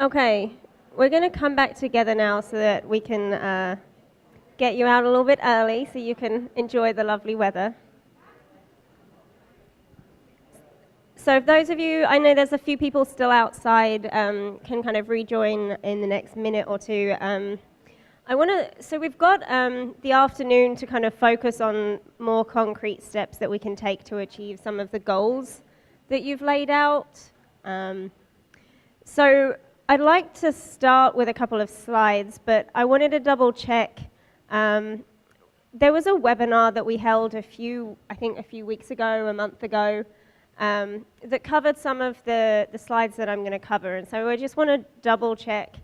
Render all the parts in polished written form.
Okay, we're going to come back together now so that we can get you out a little bit early so you can enjoy the lovely weather. So if those of you, I know there's a few people still outside, can kind of rejoin in the next minute or two. So we've got the afternoon to kind of focus on more concrete steps that we can take to achieve some of the goals that you've laid out. So I'd like to start with a couple of slides, but I wanted to double check. There was a webinar that we held a few weeks ago, a month ago, that covered some of the slides that I'm going to cover. And so I just want to double check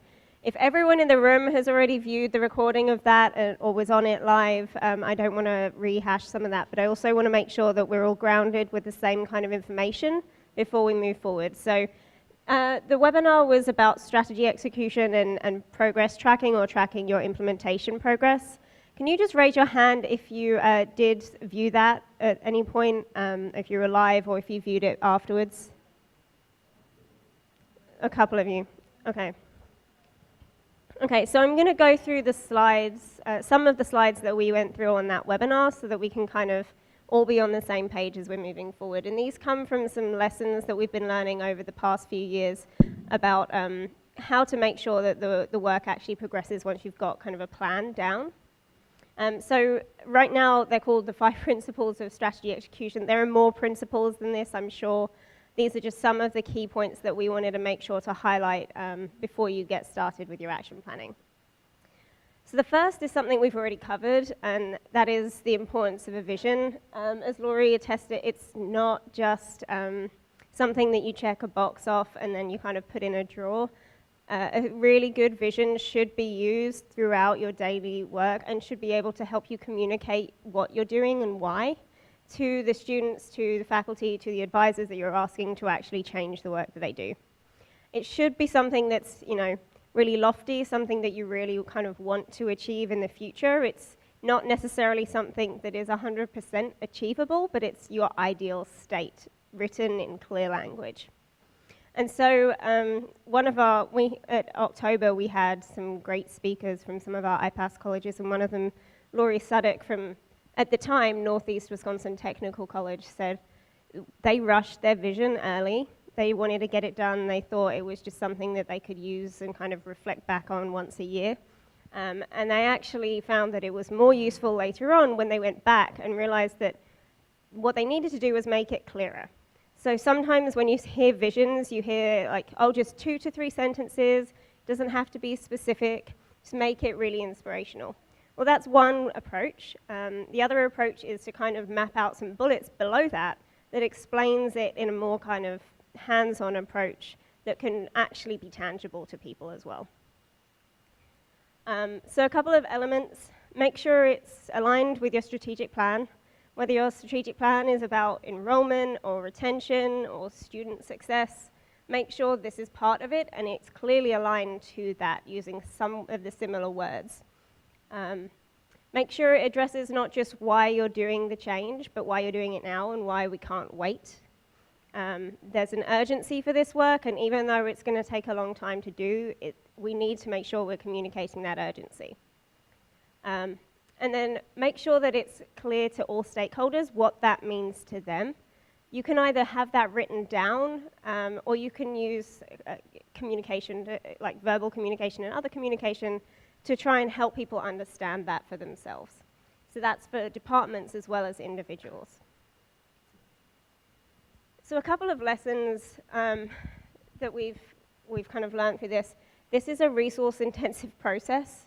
if everyone in the room has already viewed the recording of that or was on it live. I don't want to rehash some of that, but I also want to make sure that we're all grounded with the same kind of information before we move forward. So the webinar was about strategy execution and progress tracking, or tracking your implementation progress. Can you just raise your hand if you did view that at any point, if you were live or if you viewed it afterwards? A couple of you. Okay. Okay, so I'm going to go through the slides, some of the slides that we went through on that webinar so that we can kind of all be on the same page as we're moving forward. And these come from some lessons that we've been learning over the past few years about how to make sure that the work actually progresses once you've got kind of a plan down. So right now they're called the 5 principles of strategy execution. There are more principles than this, I'm sure. These are just some of the key points that we wanted to make sure to highlight before you get started with your action planning. So the first is something we've already covered, and that is the importance of a vision. As Laurie attested, it's not just something that you check a box off and then you kind of put in a drawer. A really good vision should be used throughout your daily work and should be able to help you communicate what you're doing and why to the students, to the faculty, to the advisors that you're asking to actually change the work that they do. It should be something that's, really lofty, something that you really kind of want to achieve in the future. It's not necessarily something that is 100% achievable, but it's your ideal state, written in clear language. And so at October, we had some great speakers from some of our IPAS colleges, and one of them, Laurie Suddick from, at the time, Northeast Wisconsin Technical College, said they rushed their vision early. They wanted to get it done. They thought it was just something that they could use and kind of reflect back on once a year. And they actually found that it was more useful later on when they went back and realized that what they needed to do was make it clearer. So sometimes when you hear visions, you hear like, oh, just 2 to 3 sentences. It doesn't have to be specific. Just make it really inspirational. Well, that's one approach. The other approach is to kind of map out some bullets below that explains it in a more kind of hands-on approach that can actually be tangible to people as well. So a couple of elements. Make sure it's aligned with your strategic plan. Whether your strategic plan is about enrollment or retention or student success, make sure this is part of it and it's clearly aligned to that using some of the similar words. Make sure it addresses not just why you're doing the change, but why you're doing it now and why we can't wait. There's an urgency for this work, and even though it's going to take a long time to do, we need to make sure we're communicating that urgency. And then make sure that it's clear to all stakeholders what that means to them. You can either have that written down, or you can use communication, like verbal communication and other communication, to try and help people understand that for themselves. So that's for departments as well as individuals. So a couple of lessons that we've kind of learned through this. This is a resource-intensive process.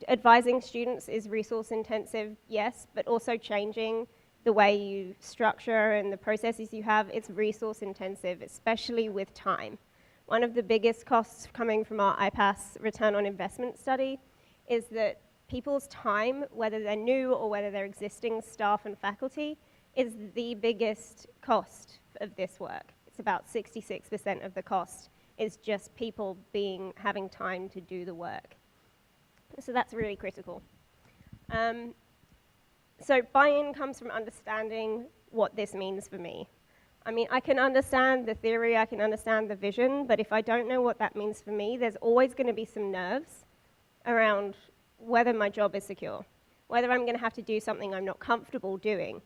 Advising students is resource-intensive, yes, but also changing the way you structure and the processes you have, it's resource-intensive, especially with time. One of the biggest costs coming from our IPAS return on investment study is that people's time, whether they're new or whether they're existing staff and faculty, is the biggest cost of this work. It's about 66% of the cost is just people having time to do the work. So that's really critical. So buy-in comes from understanding what this means for me. I mean, I can understand the theory, I can understand the vision, but if I don't know what that means for me, there's always going to be some nerves around whether my job is secure, whether I'm going to have to do something I'm not comfortable doing,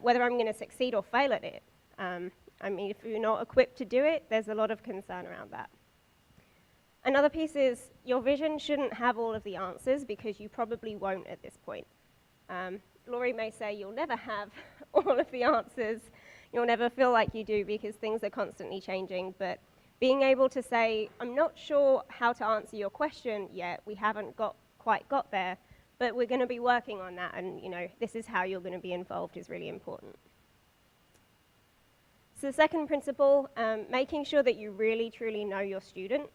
whether I'm going to succeed or fail at it. I mean, if you're not equipped to do it, there's a lot of concern around that. Another piece is your vision shouldn't have all of the answers because you probably won't at this point. Laurie may say you'll never have all of the answers, you'll never feel like you do because things are constantly changing, but being able to say, I'm not sure how to answer your question yet, we haven't quite got there, but we're going to be working on that, and this is how you're going to be involved is really important. So the second principle, making sure that you really, truly know your student.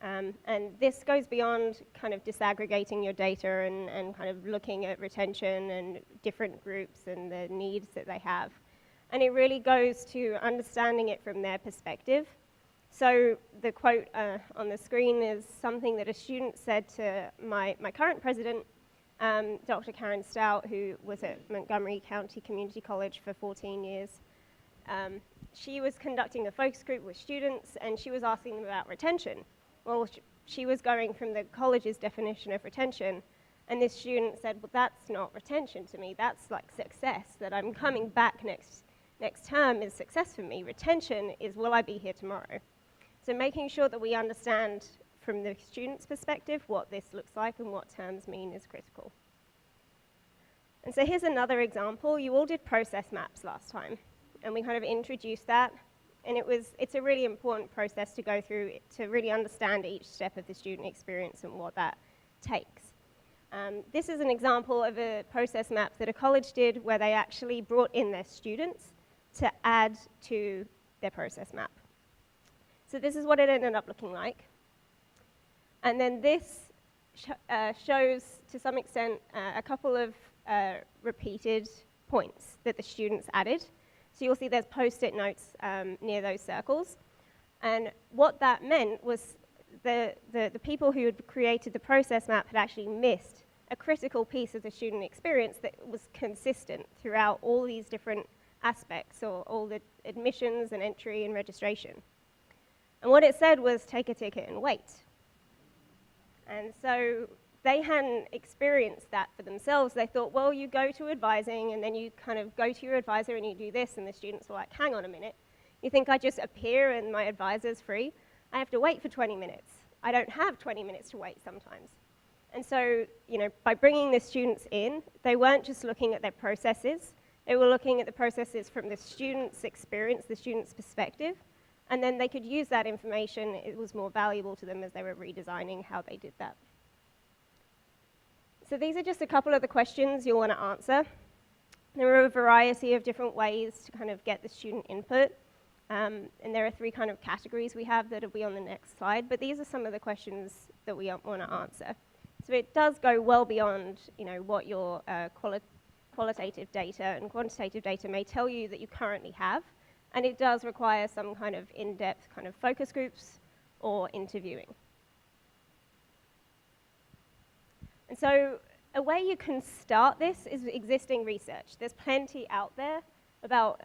And this goes beyond kind of disaggregating your data and kind of looking at retention and different groups and the needs that they have. And it really goes to understanding it from their perspective. So the quote on the screen is something that a student said to my current president, Dr. Karen Stout, who was at Montgomery County Community College for 14 years. She was conducting a focus group with students, and she was asking them about retention. Well, she was going from the college's definition of retention, and this student said, well, that's not retention to me. That's like success, that I'm coming back next term is success for me. Retention is, will I be here tomorrow? So making sure that we understand from the student's perspective what this looks like and what terms mean is critical. And so here's another example. You all did process maps last time, and we kind of introduced that. And it's a really important process to go through to really understand each step of the student experience and what that takes. This is an example of a process map that a college did where they actually brought in their students to add to their process map. So this is what it ended up looking like. And then this shows, to some extent, a couple of repeated points that the students added. So you'll see there's post-it notes near those circles. And what that meant was the people who had created the process map had actually missed a critical piece of the student experience that was consistent throughout all these different aspects, or all the admissions and entry and registration. And what it said was, take a ticket and wait. And so they hadn't experienced that for themselves. They thought, well, you go to advising, and then you kind of go to your advisor and you do this, and the students were like, hang on a minute. You think I just appear and my advisor's free? I have to wait for 20 minutes. I don't have 20 minutes to wait sometimes. And so, by bringing the students in, they weren't just looking at their processes. They were looking at the processes from the student's experience, the student's perspective, and then they could use that information. It was more valuable to them as they were redesigning how they did that. So these are just a couple of the questions you'll want to answer. There are a variety of different ways to kind of get the student input, and there are 3 kind of categories we have that will be on the next slide, but these are some of the questions that we want to answer. So it does go well beyond, what your qualitative data and quantitative data may tell you that you currently have, and it does require some kind of in-depth kind of focus groups or interviewing. And so a way you can start this is existing research. There's plenty out there about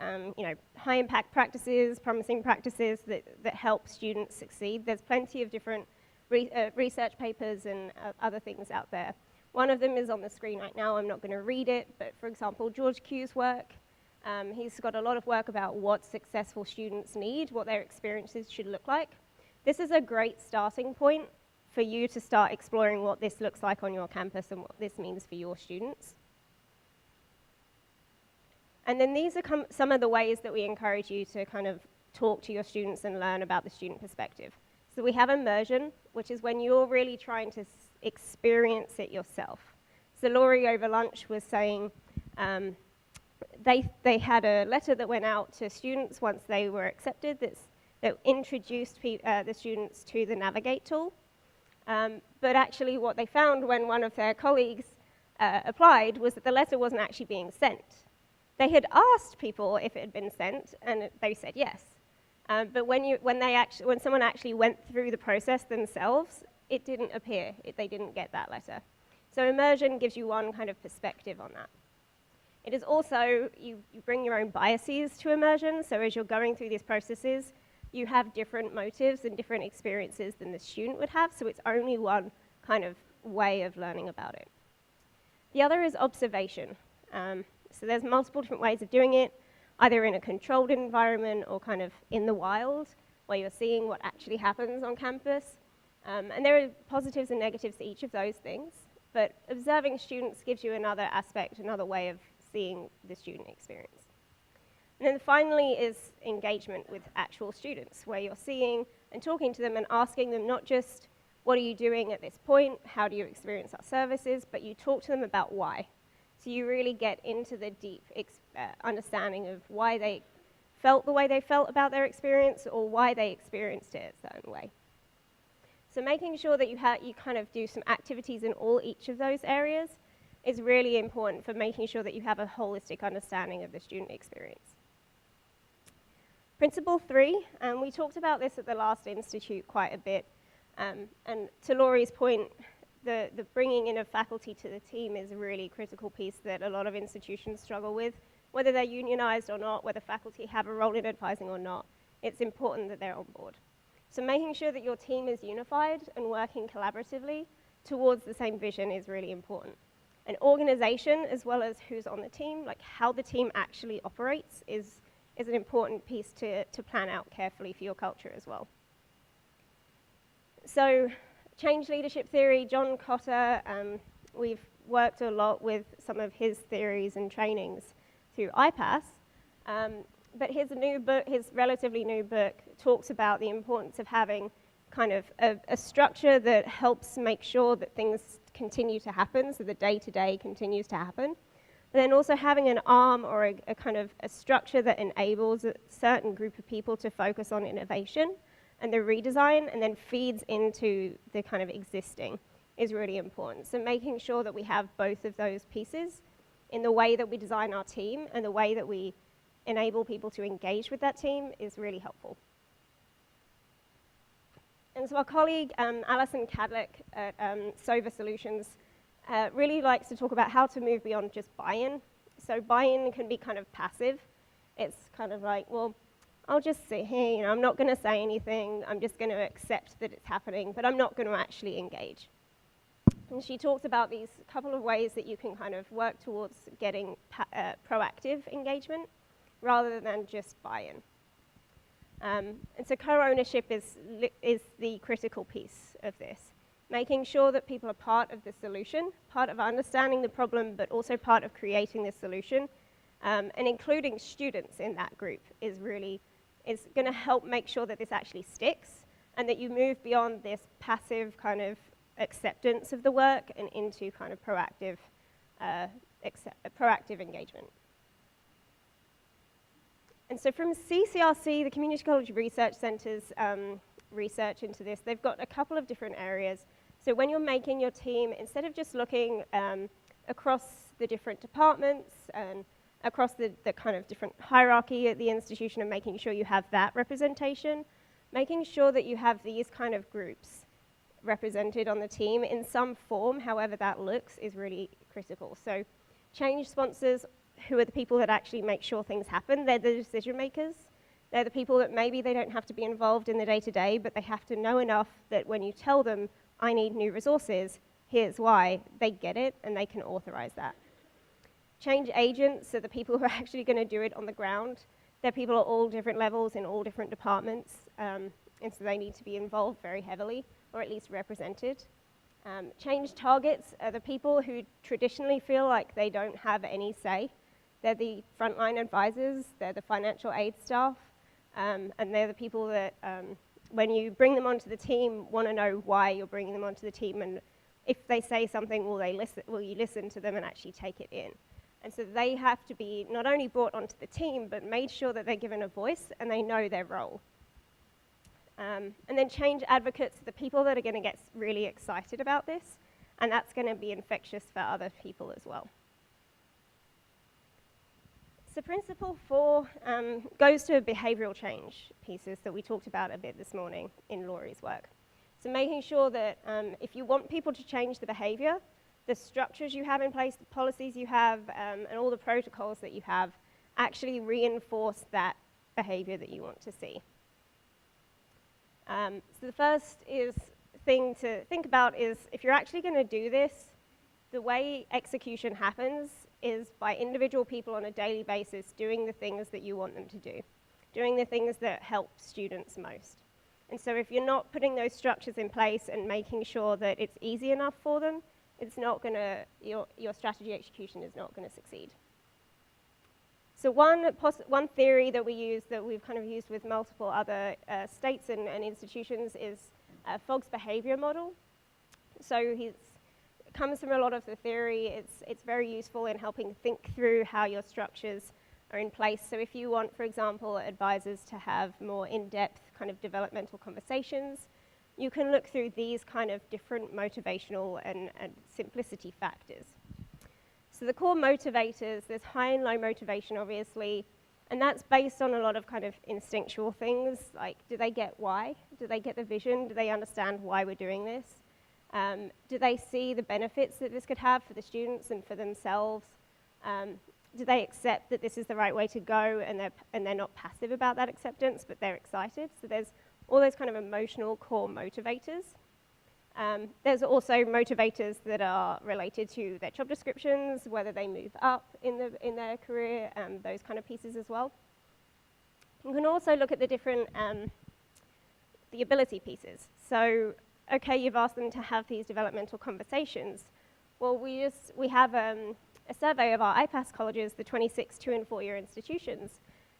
high-impact practices, promising practices that help students succeed. There's plenty of different research papers and other things out there. One of them is on the screen right now. I'm not going to read it, but for example, George Q's work, he's got a lot of work about what successful students need, what their experiences should look like. This is a great starting point for you to start exploring what this looks like on your campus and what this means for your students. And then these are some of the ways that we encourage you to kind of talk to your students and learn about the student perspective. So we have immersion, which is when you're really trying to experience it yourself. So Laurie over lunch was saying they had a letter that went out to students once they were accepted that introduced the students to the Navigate tool. But actually what they found when one of their colleagues applied was that the letter wasn't actually being sent. They had asked people if it had been sent, and they said yes. But when someone actually went through the process themselves, it didn't appear. They didn't get that letter. So immersion gives you one kind of perspective on that. It is also, you bring your own biases to immersion, so as you're going through these processes, you have different motives and different experiences than the student would have, so it's only one kind of way of learning about it. The other is observation. So there's multiple different ways of doing it, either in a controlled environment or kind of in the wild, where you're seeing what actually happens on campus. And there are positives and negatives to each of those things, but observing students gives you another aspect, another way of seeing the student experience. And then finally is engagement with actual students, where you're seeing and talking to them and asking them not just, what are you doing at this point, how do you experience our services, but you talk to them about why. So you really get into the deep understanding of why they felt the way they felt about their experience or why they experienced it a certain way. So making sure that you kind of do some activities in each of those areas is really important for making sure that you have a holistic understanding of the student experience. Principle 3, and we talked about this at the last institute quite a bit, and to Laurie's point, the bringing in of faculty to the team is a really critical piece that a lot of institutions struggle with, whether they're unionized or not, whether faculty have a role in advising or not. It's important that they're on board. So making sure that your team is unified and working collaboratively towards the same vision is really important. And organization, as well as who's on the team, like how the team actually operates, is an important piece to plan out carefully for your culture as well. So change leadership theory, John Cotter, we've worked a lot with some of his theories and trainings through IPAS. But his new book, his relatively new book, talks about the importance of having kind of a structure that helps make sure that things continue to happen, so the day-to-day continues to happen. But then also having an arm or a kind of a structure that enables a certain group of people to focus on innovation and the redesign and then feeds into the kind of existing is really important. So making sure that we have both of those pieces in the way that we design our team and the way that we enable people to engage with that team is really helpful. And so our colleague, Alison Cadlick at Sova Solutions, really likes to talk about how to move beyond just buy-in. So buy-in can be kind of passive. It's kind of like, well, I'll just sit here, I'm not going to say anything, I'm just going to accept that it's happening, but I'm not going to actually engage. And she talks about these couple of ways that you can kind of work towards getting proactive engagement rather than just buy-in. And so co-ownership is the critical piece of this. Making sure that people are part of the solution, part of understanding the problem, but also part of creating the solution, and including students in that group is going to help make sure that this actually sticks and that you move beyond this passive kind of acceptance of the work and into kind of proactive engagement. And so from CCRC, the Community College Research Centre's research into this, they've got a couple of different areas. So when you're making your team, instead of just looking across the different departments and across the kind of different hierarchy at the institution and making sure you have that representation, making sure that you have these kind of groups represented on the team in some form, however that looks, is really critical. So change sponsors, who are the people that actually make sure things happen, they're the decision makers. They're the people that maybe they don't have to be involved in the day-to-day, but they have to know enough that when you tell them, I need new resources, here's why, they get it and they can authorize that. Change agents are the people who are actually going to do it on the ground. They're people at all different levels in all different departments, and so they need to be involved very heavily, or at least represented. Change targets are the people who traditionally feel like they don't have any say. They're the frontline advisors, they're the financial aid staff, and they're the people that, when you bring them onto the team, want to know why you're bringing them onto the team, and if they say something, will you listen to them and actually take it in? And so they have to be not only brought onto the team, but made sure that they're given a voice and they know their role. And then change advocates are the people that are going to get really excited about this, and that's going to be infectious for other people as well. So principle 4 goes to behavioral change pieces that we talked about a bit this morning in Laurie's work. So making sure that if you want people to change the behavior, the structures you have in place, the policies you have, and all the protocols that you have actually reinforce that behavior that you want to see. So the first thing to think about is if you're actually going to do this, the way execution happens is by individual people on a daily basis doing the things that you want them to do, doing the things that help students most. And so if you're not putting those structures in place and making sure that it's easy enough for them, it's not going to, your strategy execution is not going to succeed. So one theory that we use, that we've kind of used with multiple other states and institutions, is Fogg's behavior model. So it comes from a lot of the theory. It's very useful in helping think through how your structures are in place. So if you want, for example, advisors to have more in-depth kind of developmental conversations, you can look through these kind of different motivational and simplicity factors. So the core motivators, there's high and low motivation, obviously, and that's based on a lot of kind of instinctual things, like do they get why? Do they get the vision? Do they understand why we're doing this? Do they see the benefits that this could have for the students and for themselves? Do they accept that this is the right way to go, and they're not passive about that acceptance, but they're excited? So there's all those kind of emotional core motivators. There's also motivators that are related to their job descriptions, whether they move up in their career, those kind of pieces as well. You can also look at the different, the ability pieces. So, okay, you've asked them to have these developmental conversations. Well, we have a survey of our IPAS colleges, the 26 2- and 4-year institutions,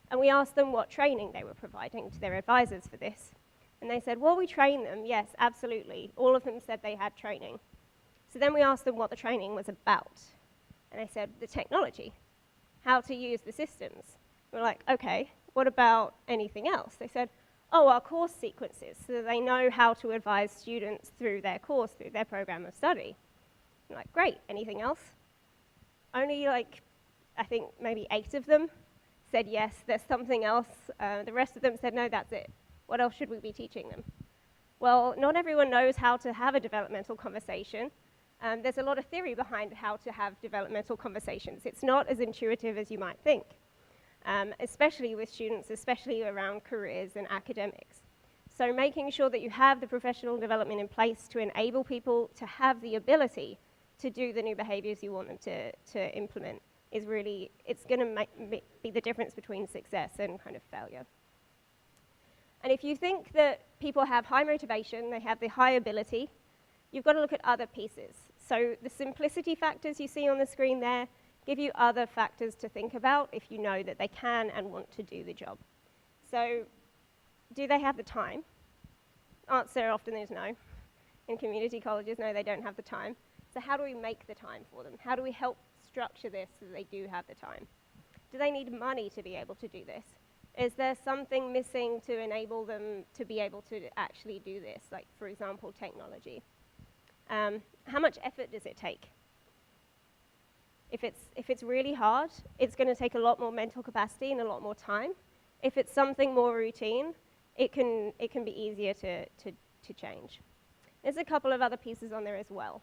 and we asked them what training they were providing to their advisors for this. And they said, well, we train them. Yes, absolutely. All of them said they had training. So then we asked them what the training was about. And they said, the technology, how to use the systems. We're like, okay, what about anything else? They said, oh, our course sequences, so that they know how to advise students through their course, through their program of study. We're like, great, anything else? Only like, I think maybe 8 of them said yes, there's something else. The rest of them said, no, that's it. What else should we be teaching them? Well, not everyone knows how to have a developmental conversation. There's a lot of theory behind how to have developmental conversations. It's not as intuitive as you might think, especially with students, especially around careers and academics. So making sure that you have the professional development in place to enable people to have the ability to do the new behaviors you want them to implement is really, it's going to be the difference between success and kind of failure. And if you think that people have high motivation, they have the high ability, you've got to look at other pieces. So the simplicity factors you see on the screen there give you other factors to think about if you know that they can and want to do the job. So do they have the time? Answer often is no. In community colleges, no, they don't have the time. So how do we make the time for them? How do we help structure this so that they do have the time? Do they need money to be able to do this? Is there something missing to enable them to be able to actually do this, like, for example, technology? How much effort does it take? If it's really hard, it's going to take a lot more mental capacity and a lot more time. If it's something more routine, it can be easier to change. There's a couple of other pieces on there as well.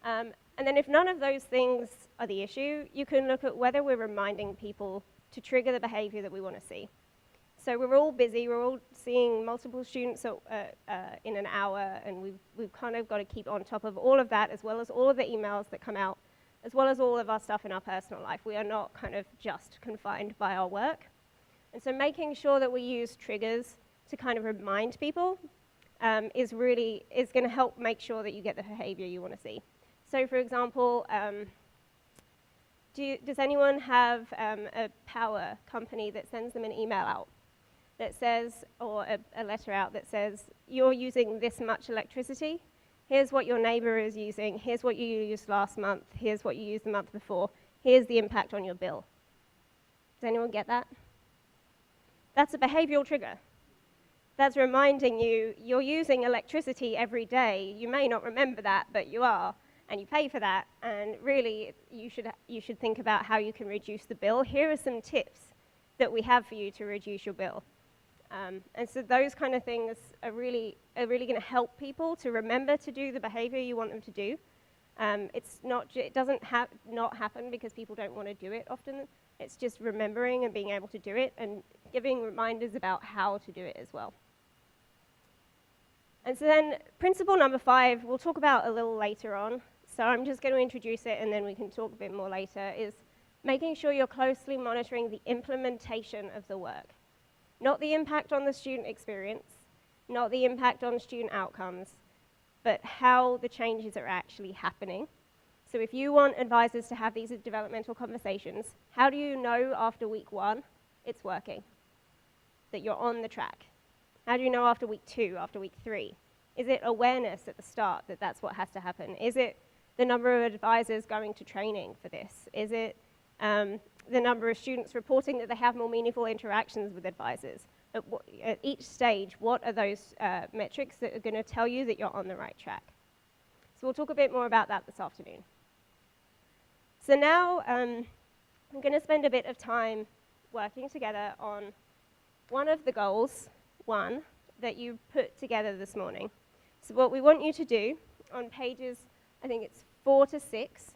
And then if none of those things are the issue, you can look at whether we're reminding people to trigger the behavior that we want to see. So we're all busy, we're all seeing multiple students in an hour, and we've kind of got to keep on top of all of that, as well as all of the emails that come out, as well as all of our stuff in our personal life. We are not kind of just confined by our work. And so making sure that we use triggers to kind of remind people is going to help make sure that you get the behavior you want to see. So for example, does anyone have a power company that sends them an email out that says, or a letter out that says, you're using this much electricity, here's what your neighbor is using, here's what you used last month, here's what you used the month before, here's the impact on your bill? Does anyone get that? That's a behavioral trigger. That's reminding you, you're using electricity every day. You may not remember that, but you are. And you pay for that, and really you should think about how you can reduce the bill. Here are some tips that we have for you to reduce your bill. And so those kind of things are really going to help people to remember to do the behavior you want them to do, It doesn't not happen because people don't want to do it often. It's just remembering and being able to do it and giving reminders about how to do it as well. And so then principle number 5, we'll talk about a little later on. So I'm just going to introduce it and then we can talk a bit more later, is making sure you're closely monitoring the implementation of the work. Not the impact on the student experience, not the impact on student outcomes, but how the changes are actually happening. So if you want advisors to have these developmental conversations, how do you know after week 1 it's working, that you're on the track? How do you know after week 2, after week 3? Is it awareness at the start that that's what has to happen? Is it the number of advisors going to training for this? Is it the number of students reporting that they have more meaningful interactions with advisors? At each stage, what are those metrics that are going to tell you that you're on the right track? So we'll talk a bit more about that this afternoon. So now I'm going to spend a bit of time working together on one of the goals, that you put together this morning. So what we want you to do on pages, I think it's 4 to 6,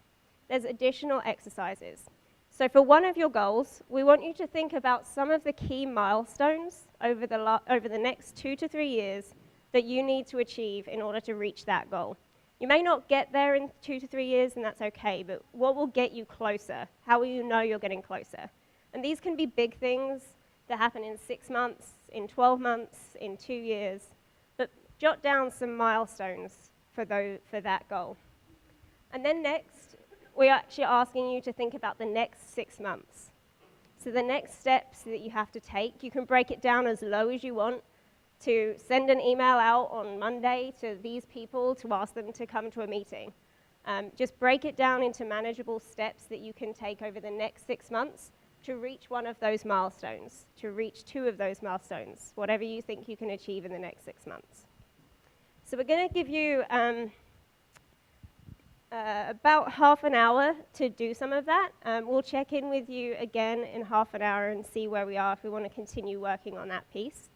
there's additional exercises. So for one of your goals, we want you to think about some of the key milestones over the next 2 to 3 years that you need to achieve in order to reach that goal. You may not get there in 2 to 3 years, and that's okay, but what will get you closer? How will you know you're getting closer? And these can be big things that happen in 6 months, in 12 months, in 2 years, but jot down some milestones for that goal. And then next, we're actually asking you to think about the next 6 months. So the next steps that you have to take, you can break it down as low as you want, to send an email out on Monday to these people to ask them to come to a meeting. Just break it down into manageable steps that you can take over the next 6 months to reach one of those milestones, to reach 2 of those milestones, whatever you think you can achieve in the next 6 months. So we're going to give you about half an hour to do some of that. We'll check in with you again in half an hour and see where we are if we want to continue working on that piece.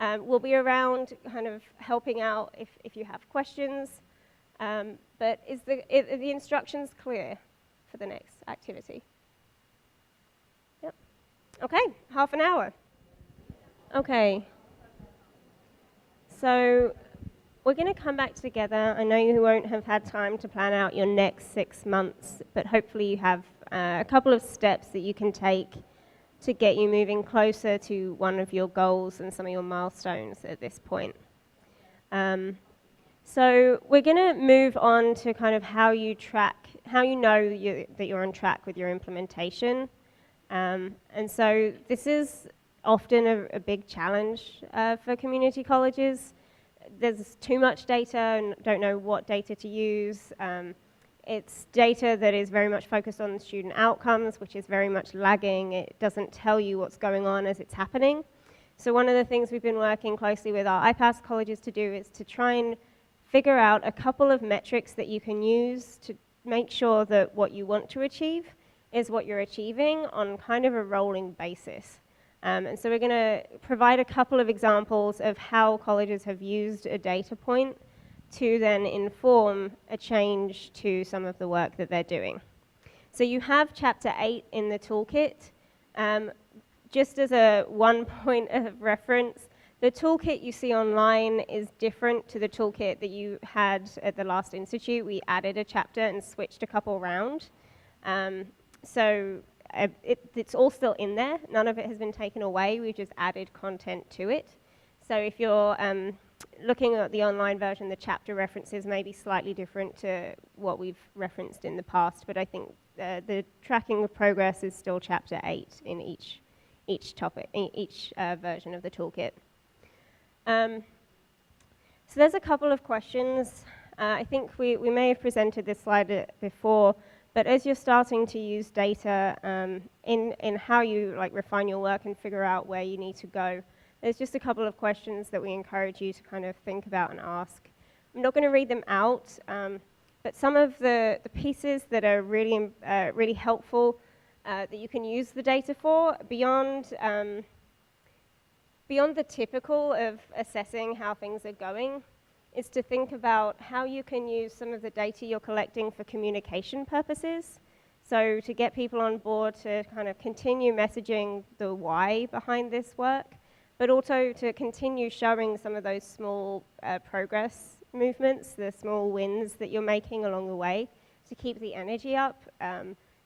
We'll be around kind of helping out if you have questions. But are the instructions clear for the next activity? Yep. Okay, half an hour. Okay. So we're going to come back together. I know you won't have had time to plan out your next 6 months, but hopefully you have a couple of steps that you can take to get you moving closer to one of your goals and some of your milestones at this point. So we're going to move on to kind of how you know that you're on track with your implementation. And so this is often a big challenge for community colleges. There's too much data and don't know what data to use. It's data that is very much focused on student outcomes, which is very much lagging. It doesn't tell you what's going on as it's happening. So one of the things we've been working closely with our IPAS colleges to do is to try and figure out a couple of metrics that you can use to make sure that what you want to achieve is what you're achieving on kind of a rolling basis. And so we're going to provide a couple of examples of how colleges have used a data point to then inform a change to some of the work that they're doing. So you have Chapter 8 in the toolkit. Just as a one point of reference, the toolkit you see online is different to the toolkit that you had at the last institute. We added a chapter and switched a couple around. It's all still in there. None of it has been taken away. We've just added content to it. So if you're looking at the online version, the chapter references may be slightly different to what we've referenced in the past, but I think the tracking of progress is still Chapter 8 in each topic, each version of the toolkit. So there's a couple of questions. I think we may have presented this slide before, but as you're starting to use data in how you refine your work and figure out where you need to go, there's just a couple of questions that we encourage you to kind of think about and ask. I'm not going to read them out, but some of the pieces that are really helpful that you can use the data for beyond the typical of assessing how things are going is to think about how you can use some of the data you're collecting for communication purposes. So to get people on board to kind of continue messaging the why behind this work, but also to continue showing some of those small progress movements, the small wins that you're making along the way to keep the energy up.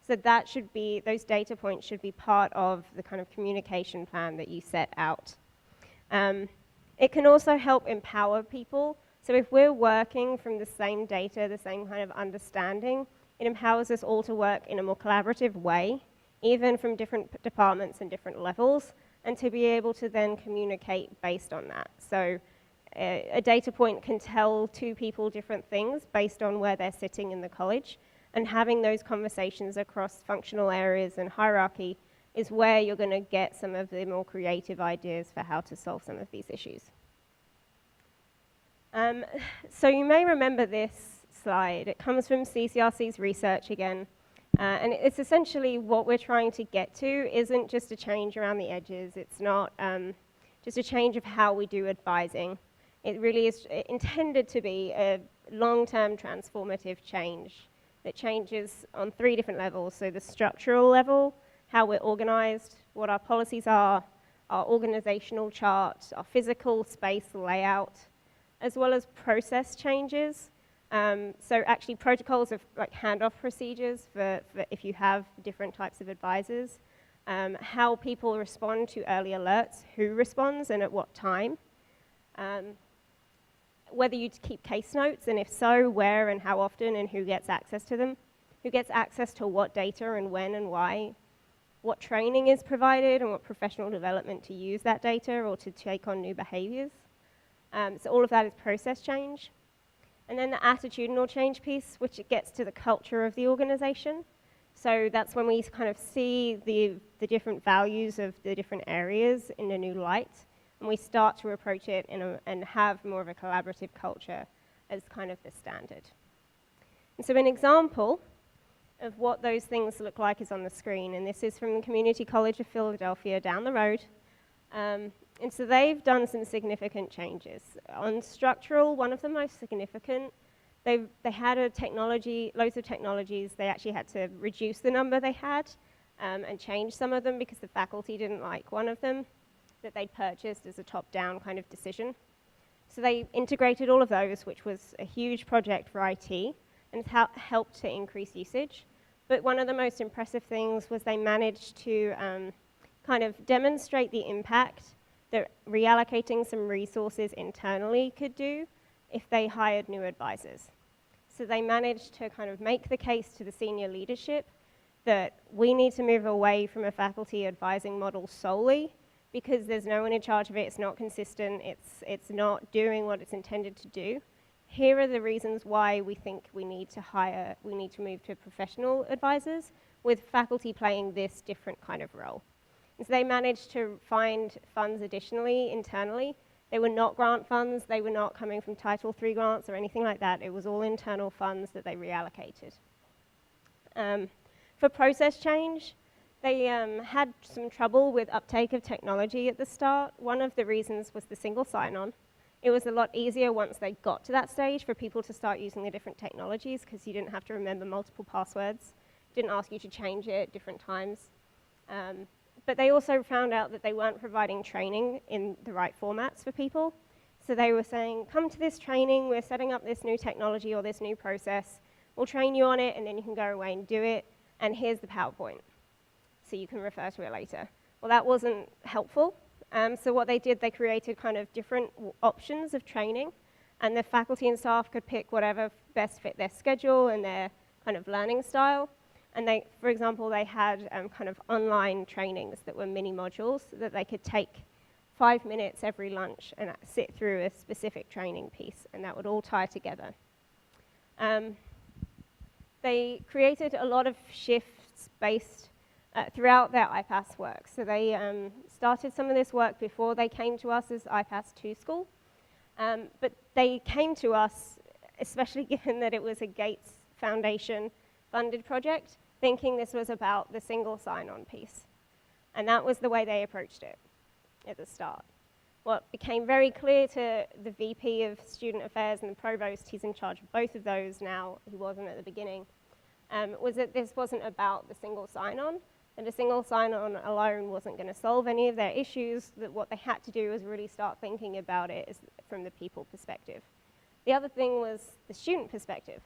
So that should be, those data points should be part of the kind of communication plan that you set out. It can also help empower people. So if we're working from the same data, the same kind of understanding, it empowers us all to work in a more collaborative way, even from different departments and different levels, and to be able to then communicate based on that. So a data point can tell two people different things based on where they're sitting in the college, and having those conversations across functional areas and hierarchy is where you're going to get some of the more creative ideas for how to solve some of these issues. So you may remember this slide. It comes from CCRC's research again. And it's essentially what we're trying to get to isn't just a change around the edges. It's not just a change of how we do advising. It really is intended to be a long-term transformative change that changes on 3 different levels. So the structural level, how we're organized, what our policies are, our organizational chart, our physical space layout, as well as process changes. So actually protocols of like handoff procedures for if you have different types of advisors, how people respond to early alerts, who responds and at what time, whether you keep case notes, and if so, where and how often and who gets access to them, who gets access to what data and when and why, what training is provided and what professional development to use that data or to take on new behaviors. So all of that is process change. And then the attitudinal change piece, which it gets to the culture of the organization. So that's when we kind of see the different values of the different areas in a new light, and we start to approach it and have more of a collaborative culture as kind of the standard. And so an example of what those things look like is on the screen, and this is from the Community College of Philadelphia down the road. And so they've done some significant changes. On structural, one of the most significant, they had a technology, loads of technologies. They actually had to reduce the number they had and change some of them because the faculty didn't like one of them that they'd purchased as a top-down kind of decision. So they integrated all of those, which was a huge project for IT, and it's helped to increase usage. But one of the most impressive things was they managed to kind of demonstrate the impact that reallocating some resources internally could do if they hired new advisors. So they managed to kind of make the case to the senior leadership that we need to move away from a faculty advising model solely because there's no one in charge of it, it's not consistent, it's not doing what it's intended to do. Here are the reasons why we think we need to move to professional advisors with faculty playing this different kind of role. And so they managed to find funds additionally internally. They were not grant funds, they were not coming from Title III grants or anything like that. It was all internal funds that they reallocated. For process change, they had some trouble with uptake of technology at the start. One of the reasons was the single sign-on. It was a lot easier once they got to that stage for people to start using the different technologies because you didn't have to remember multiple passwords, didn't ask you to change it at different times. But they also found out that they weren't providing training in the right formats for people. So they were saying, come to this training, we're setting up this new technology or this new process, we'll train you on it and then you can go away and do it, and here's the PowerPoint, so you can refer to it later. Well, that wasn't helpful. So what they did, they created kind of different options of training, and the faculty and staff could pick whatever best fit their schedule and their kind of learning style. And they, for example, they had kind of online trainings that were mini modules that they could take 5 minutes every lunch and sit through a specific training piece, and that would all tie together. They created a lot of shifts based throughout their IPAS work. So they started some of this work before they came to us as IPAS 2 school, but they came to us, especially given that it was a Gates Foundation funded project, thinking this was about the single sign-on piece. And that was the way they approached it at the start. what became very clear to the VP of Student Affairs and the Provost, he's in charge of both of those now, he wasn't at the beginning, was that this wasn't about the single sign-on, and a single sign-on alone wasn't going to solve any of their issues, that what they had to do was really start thinking about it from the people perspective. The other thing was the student perspective.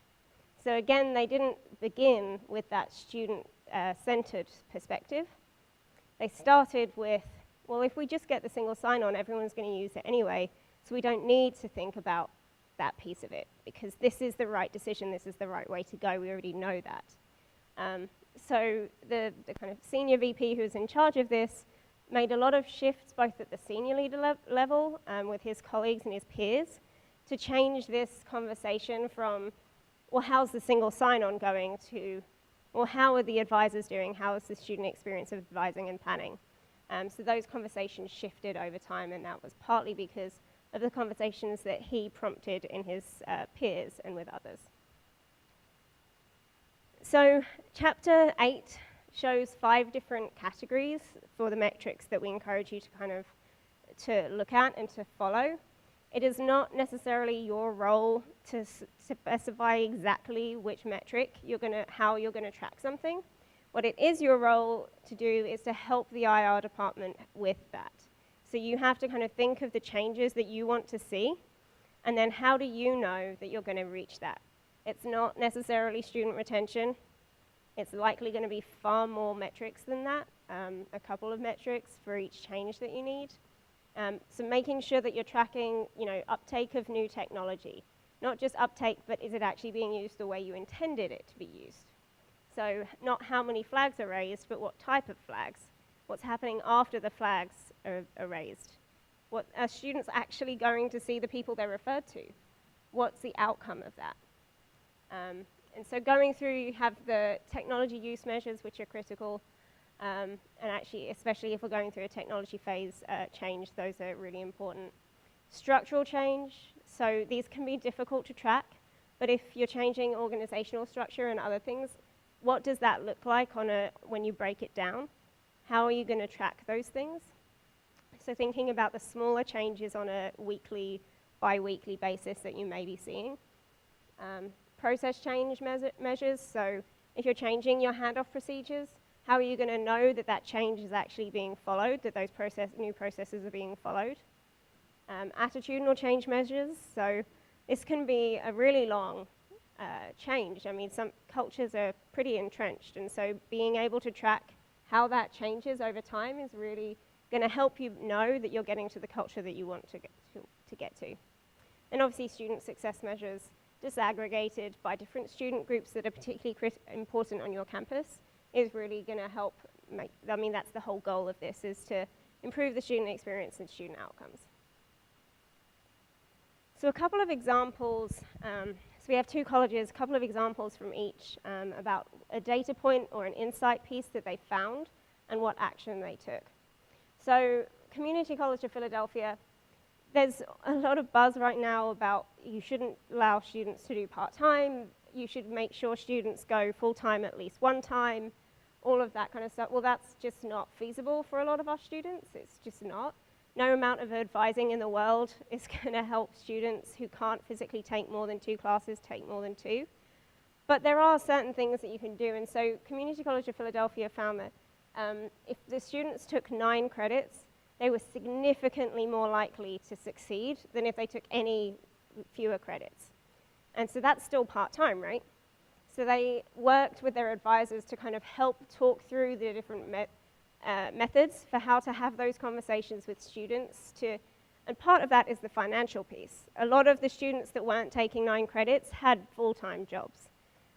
So again, they didn't begin with that student-centered perspective. They started with, well, if we just get the single sign-on, everyone's going to use it anyway, so we don't need to think about that piece of it, because this is the right decision, this is the right way to go, we already know that. So the kind of senior VP who's in charge of this made a lot of shifts both at the senior leader level with his colleagues and his peers to change this conversation from, well, how's the single sign-on going, to, well, how are the advisors doing, how is the student experience of advising and planning? So those conversations shifted over time, and that was partly because of the conversations that he prompted in his peers and with others. So chapter 8 shows 5 different categories for the metrics that we encourage you to kind of to look at and to follow. It is not necessarily your role to specify exactly which metric how you're gonna track something. What it is your role to do is to help the IR department with that. So you have to kind of think of the changes that you want to see, and then how do you know that you're going to reach that? It's not necessarily student retention. It's likely going to be far more metrics than that, a couple of metrics for each change that you need. So making sure that you're tracking, uptake of new technology. Not just uptake, but is it actually being used the way you intended it to be used? So not how many flags are raised, but what type of flags. What's happening after the flags are raised? What are students actually going to see the people they're referred to? What's the outcome of that? And so going through, you have the technology use measures, which are critical, and actually, especially if we're going through a technology phase change, those are really important. Structural change, so these can be difficult to track, but if you're changing organizational structure and other things, what does that look like when you break it down? How are you going to track those things? So thinking about the smaller changes on a weekly, bi-weekly basis that you may be seeing. Process change measures, so if you're changing your handoff procedures, how are you going to know that that change is actually being followed, that those new processes are being followed? Attitudinal change measures, so this can be a really long change. I mean, some cultures are pretty entrenched, and so being able to track how that changes over time is really going to help you know that you're getting to the culture that you want to get to. And obviously student success measures disaggregated by different student groups that are particularly important on your campus is really going to help that's the whole goal of this, is to improve the student experience and student outcomes. So a couple of examples, so we have 2 colleges, a couple of examples from each about a data point or an insight piece that they found and what action they took. So Community College of Philadelphia, there's a lot of buzz right now about you shouldn't allow students to do part-time, you should make sure students go full-time at least one time, all of that kind of stuff. Well, that's just not feasible for a lot of our students, it's just not. No amount of advising in the world is going to help students who can't physically take more than 2 classes take more than 2. But there are certain things that you can do, and so Community College of Philadelphia found that if the students took 9 credits, they were significantly more likely to succeed than if they took any fewer credits. And so that's still part-time, right? So they worked with their advisors to kind of help talk through the different methods for how to have those conversations with students and part of that is the financial piece. A lot of the students that weren't taking 9 credits had full-time jobs.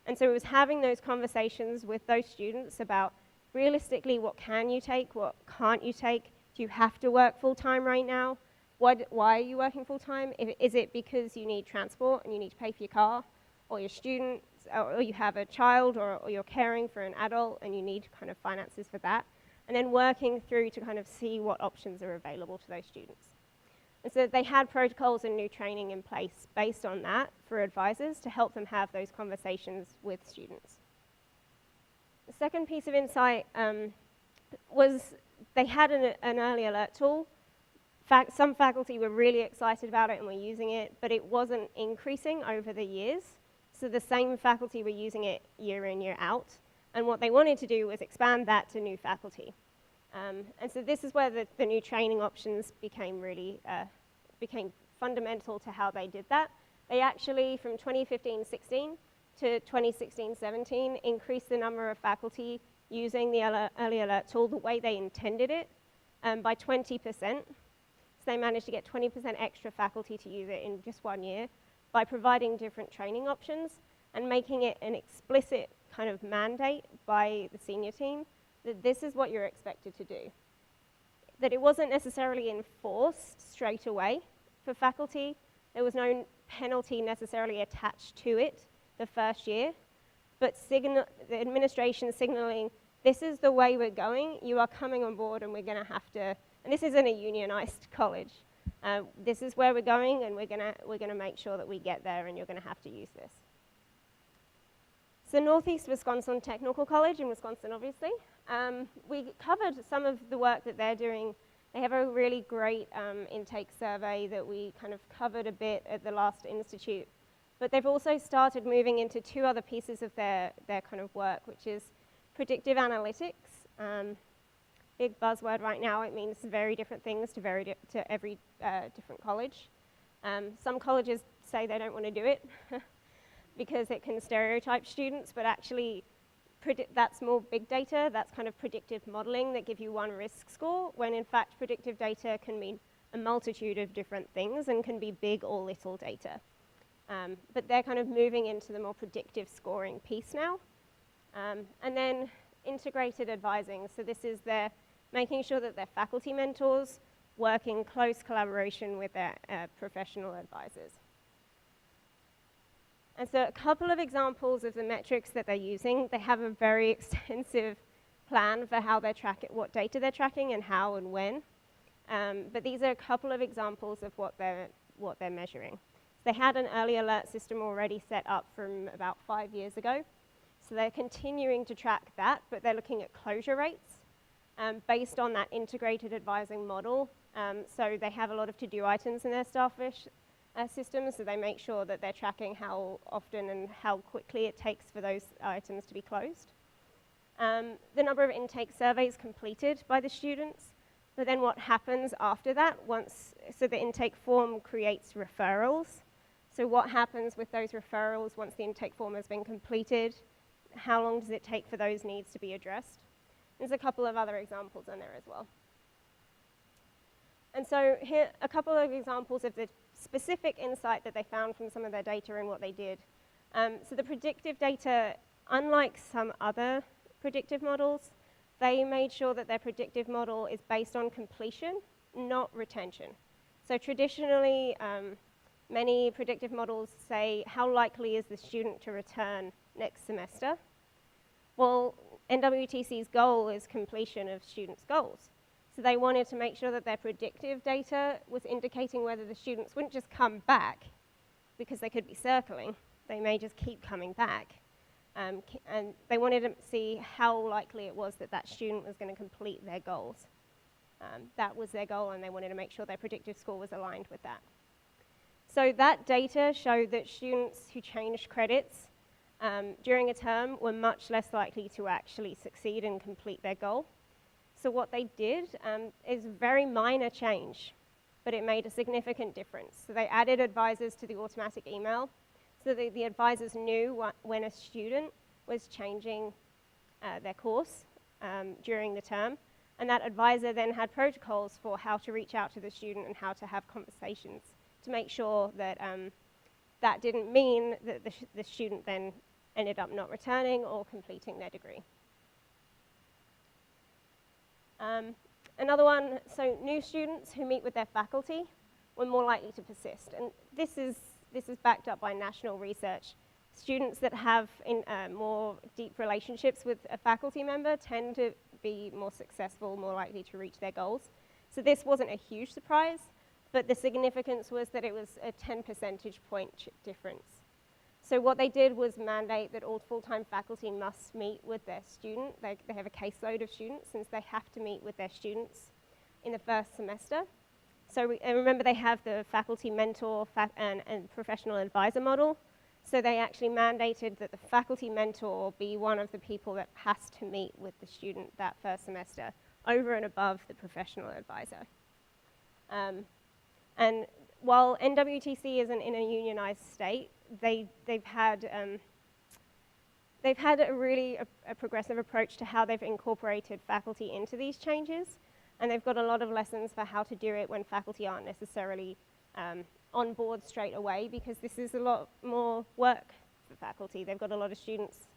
And so it was having those conversations with those students about realistically, what can you take, what can't you take? Do you have to work full-time right now? Why are you working full-time? Is it because you need transport and you need to pay for your car, or your students, or you have a child, or you're caring for an adult and you need kind of finances for that? And then working through to kind of see what options are available to those students. And so they had protocols and new training in place based on that for advisors to help them have those conversations with students. The second piece of insight was they had an early alert tool some faculty were really excited about it and were using it, but it wasn't increasing over the years. So the same faculty were using it year in, year out. And what they wanted to do was expand that to new faculty. And so this is where the new training options became really, became fundamental to how they did that. They actually, from 2015-16 to 2016-17, increased the number of faculty using the early alert tool the way they intended it by 20%. So they managed to get 20% extra faculty to use it in just 1 year by providing different training options and making it an explicit kind of mandate by the senior team that this is what you're expected to do. That it wasn't necessarily enforced straight away for faculty. There was no penalty necessarily attached to it the first year, but the administration signaling, this is the way we're going, you are coming on board and we're gonna have to, and this isn't a unionized college, this is where we're going and we're gonna make sure that we get there and you're gonna have to use this. So Northeast Wisconsin Technical College in Wisconsin, obviously. We covered some of the work that they're doing. They have a really great intake survey that we kind of covered a bit at the last institute. But they've also started moving into two other pieces of their kind of work, which is predictive analytics. Big buzzword right now. It means very different things to every different college. Some colleges say they don't want to do it because it can stereotype students, but actually that's more big data. That's kind of predictive modeling that give you one risk score, when in fact predictive data can mean a multitude of different things and can be big or little data. But they're kind of moving into the more predictive scoring piece now. And then integrated advising. So this is their making sure that their faculty mentors work in close collaboration with their professional advisors. And so a couple of examples of the metrics that they're using. They have a very extensive plan for how they're what data they're tracking and how and when. But these are a couple of examples of what they're measuring. They had an early alert system already set up from about 5 years ago. So they're continuing to track that, but they're looking at closure rates based on that integrated advising model. So they have a lot of to-do items in their Starfish system, so they make sure that they're tracking how often and how quickly it takes for those items to be closed. The number of intake surveys completed by the students, but then what happens after that so the intake form creates referrals. So what happens with those referrals once the intake form has been completed? How long does it take for those needs to be addressed? There's a couple of other examples in there as well. And so here, a couple of examples of the specific insight that they found from some of their data and what they did. So the predictive data, unlike some other predictive models, they made sure that their predictive model is based on completion, not retention. So traditionally, many predictive models say, how likely is the student to return next semester? Well, NWTC's goal is completion of students' goals. So they wanted to make sure that their predictive data was indicating whether the students wouldn't just come back because they could be circling. They may just keep coming back. And they wanted to see how likely it was that that student was going to complete their goals. That was their goal, and they wanted to make sure their predictive score was aligned with that. So that data showed that students who changed credits during a term were much less likely to actually succeed and complete their goal. So what they did is a very minor change, but it made a significant difference. So they added advisors to the automatic email so that the advisors knew when a student was changing their course during the term. And that advisor then had protocols for how to reach out to the student and how to have conversations to make sure that that didn't mean that the student then ended up not returning or completing their degree. Another one, so new students who meet with their faculty were more likely to persist. And this is backed up by national research. Students that have more deep relationships with a faculty member tend to be more successful, more likely to reach their goals. So this wasn't a huge surprise, but the significance was that it was a 10 percentage point difference. So what they did was mandate that all full-time faculty must meet with their student. They have a caseload of students, since they have to meet with their students in the first semester. So remember, they have the faculty mentor and professional advisor model. So they actually mandated that the faculty mentor be one of the people that has to meet with the student that first semester, over and above the professional advisor. And while NWTC isn't in a unionized state, they've had a really progressive approach to how they've incorporated faculty into these changes. And they've got a lot of lessons for how to do it when faculty aren't necessarily on board straight away, because this is a lot more work for faculty. They've got a lot of students.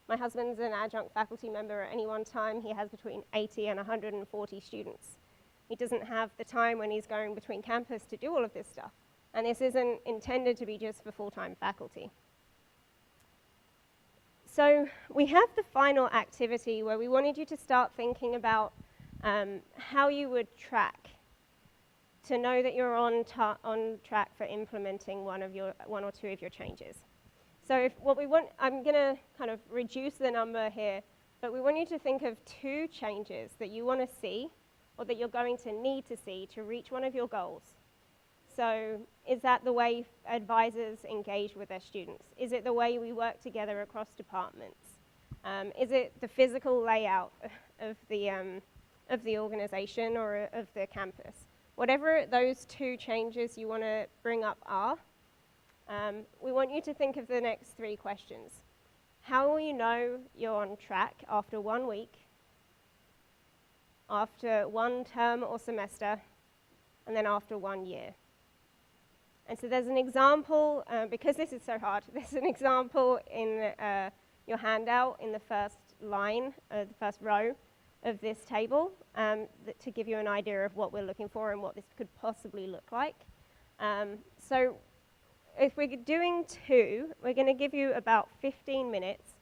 My husband's an adjunct faculty member. At any one time, he has between 80 and 140 students. He doesn't have the time when he's going between campus to do all of this stuff. And this isn't intended to be just for full-time faculty. So we have the final activity where we wanted you to start thinking about how you would track to know that you're on track for implementing one or two of your changes. So if what we want, I'm going to kind of reduce the number here, but we want you to think of 2 changes that you want to see or that you're going to need to see to reach one of your goals. So is that the way advisors engage with their students? Is it the way we work together across departments? Is it the physical layout of the organization or of the campus? Whatever those 2 changes you want to bring up are, we want you to think of the next 3 questions. How will you know you're on track after 1 week, after 1 term or semester, and then after 1 year? And so there's an example, because this is so hard, there's an example in your handout in the first line, the first row of this table, to give you an idea of what we're looking for and what this could possibly look like. So if we're doing 2, we're going to give you about 15 minutes,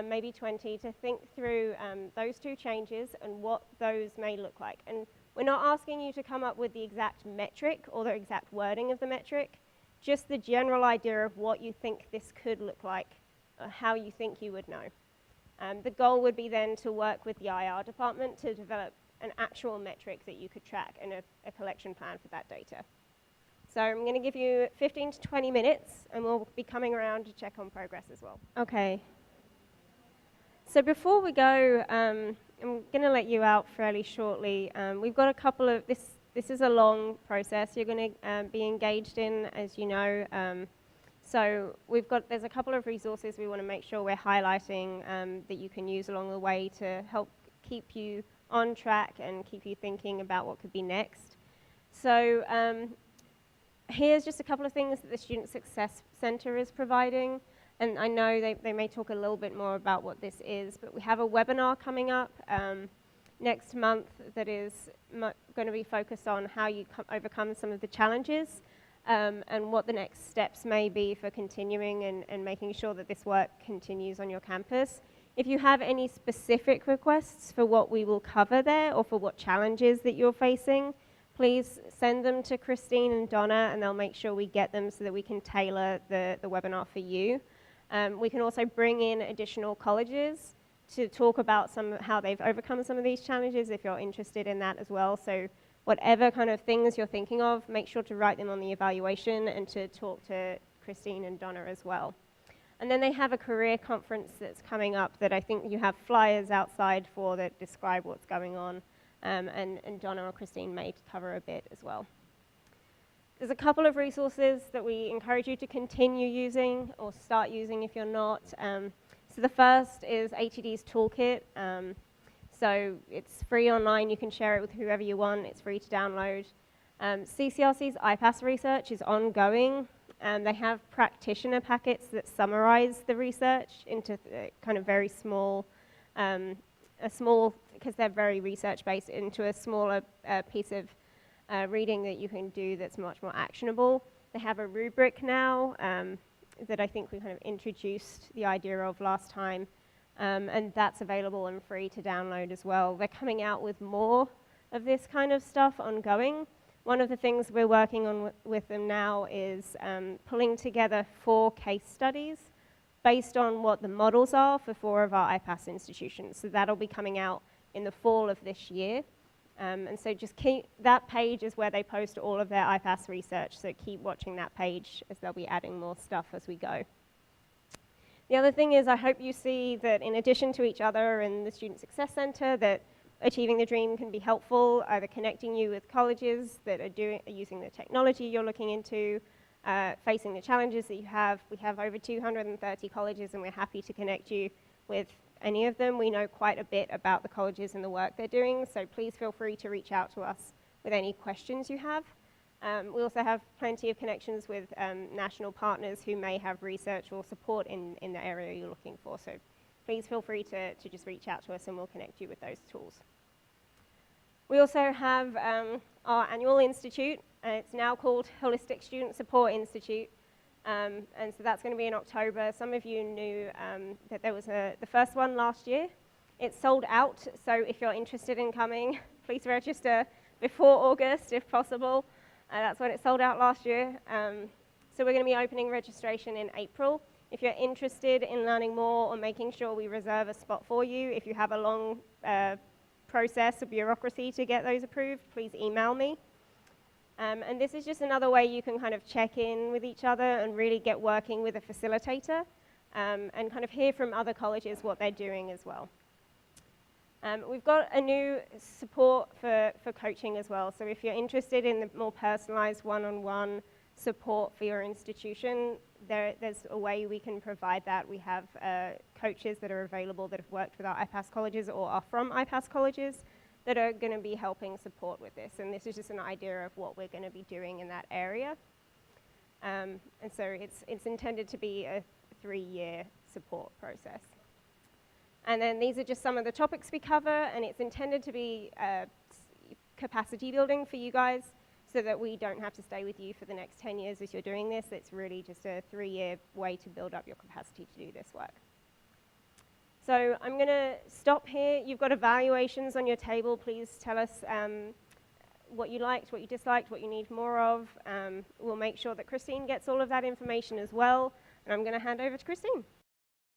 maybe 20, to think through those 2 changes and what those may look like. And we're not asking you to come up with the exact metric or the exact wording of the metric, just the general idea of what you think this could look like, or how you think you would know. The goal would be then to work with the IR department to develop an actual metric that you could track and a collection plan for that data. So I'm going to give you 15 to 20 minutes, and we'll be coming around to check on progress as well. Okay. So before we go, I'm going to let you out fairly shortly. We've got a couple of, this is a long process you're going to be engaged in, as you know. So there's a couple of resources we want to make sure we're highlighting that you can use along the way to help keep you on track and keep you thinking about what could be next. So here's just a couple of things that the Student Success Center is providing. And I know they may talk a little bit more about what this is, but we have a webinar coming up next month that is going to be focused on how you overcome some of the challenges and what the next steps may be for continuing and making sure that this work continues on your campus. If you have any specific requests for what we will cover there or for what challenges that you're facing, please send them to Christine and Donna, and they'll make sure we get them so that we can tailor the webinar for you. We can also bring in additional colleges to talk about how they've overcome some of these challenges if you're interested in that as well. So whatever kind of things you're thinking of, make sure to write them on the evaluation and to talk to Christine and Donna as well. And then they have a career conference that's coming up that I think you have flyers outside for that describe what's going on. And Donna or Christine may cover a bit as well. There's a couple of resources that we encourage you to continue using or start using if you're not. So the first is ATD's Toolkit. So it's free online. You can share it with whoever you want. It's free to download. CCRC's IPASS research is ongoing. They have practitioner packets that summarize the research into kind of very small, because they're very research-based, into a smaller piece of reading that you can do that's much more actionable. They have a rubric now that I think we kind of introduced the idea of last time, and that's available and free to download as well. They're coming out with more of this kind of stuff ongoing. One of the things we're working on with them now is pulling together 4 case studies based on what the models are for 4 of our IPASS institutions. So that'll be coming out in the fall of this year. And so just keep, that page is where they post all of their IPAS research, so keep watching that page as they'll be adding more stuff as we go. The other thing is I hope you see that in addition to each other and the Student Success Center, that Achieving the Dream can be helpful, either connecting you with colleges that are using the technology you're looking into, facing the challenges that you have. We have over 230 colleges and we're happy to connect you with any of them. We know quite a bit about the colleges and the work they're doing, so please feel free to reach out to us with any questions you have. We also have plenty of connections with national partners who may have research or support in the area you're looking for. So please feel free to just reach out to us and we'll connect you with those tools. We also have our annual institute. It's now called Holistic Student Support Institute. And so that's going to be in October. Some of you knew that there was the first one last year. It's sold out, so if you're interested in coming, please register before August if possible. That's when it sold out last year. So we're going to be opening registration in April. If you're interested in learning more or making sure we reserve a spot for you, if you have a long process or bureaucracy to get those approved, please email me. And this is just another way you can kind of check in with each other and really get working with a facilitator and kind of hear from other colleges what they're doing as well. We've got a new support for coaching as well. So if you're interested in the more personalized one-on-one support for your institution, there's a way we can provide that. We have coaches that are available that have worked with our IPAS colleges or are from IPAS colleges that are going to be helping support with this. And this is just an idea of what we're going to be doing in that area. And so it's intended to be a 3-year support process. And then these are just some of the topics we cover, and it's intended to be capacity building for you guys so that we don't have to stay with you for the next 10 years as you're doing this. It's really just a 3-year way to build up your capacity to do this work. So I'm going to stop here. You've got evaluations on your table. Please tell us what you liked, what you disliked, what you need more of. We'll make sure that Christine gets all of that information as well. And I'm going to hand over to Christine.